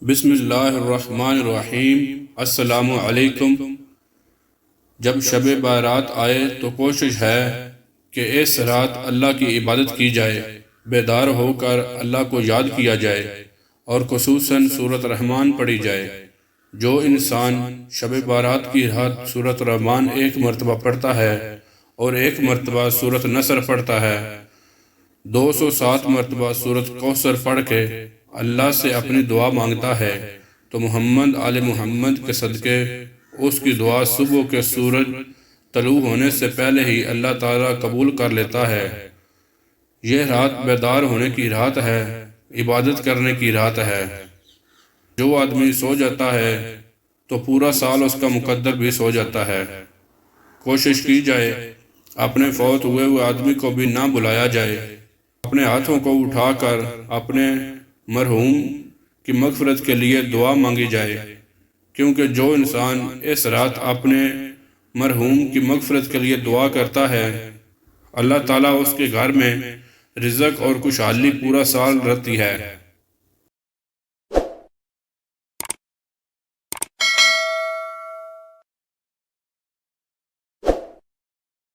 بسم اللہ الرحمن الرحیم۔ السلام علیکم۔ جب شب بارات آئے تو کوشش ہے کہ اس رات اللہ کی عبادت کی جائے، بیدار ہو کر اللہ کو یاد کیا جائے اور خصوصاً سورۃ رحمان پڑھی جائے۔ جو انسان شب بارات کی رات سورۃ رحمان ایک مرتبہ پڑھتا ہے اور ایک مرتبہ سورۃ نصر پڑھتا ہے، 207 مرتبہ سورۃ کوثر پڑھ کے اللہ سے اپنی دعا مانگتا ہے تو محمد آل محمد کے صدقے اس کی دعا صبح کے سورج طلوع ہونے سے پہلے ہی اللہ تعالیٰ قبول کر لیتا ہے۔ یہ رات بیدار ہونے کی رات ہے، عبادت کرنے کی رات ہے۔ جو آدمی سو جاتا ہے تو پورا سال اس کا مقدر بھی سو جاتا ہے۔ کوشش کی جائے اپنے فوت ہوئے آدمی کو بھی نہ بلایا جائے، اپنے ہاتھوں کو اٹھا کر اپنے مرحوم کی مغفرت کے لیے دعا مانگی جائے، کیونکہ جو انسان اس رات اپنے مرحوم کی مغفرت کے لیے دعا کرتا ہے، اللہ تعالیٰ اس کے گھر میں رزق اور خوشحالی پورا سال رہتی ہے۔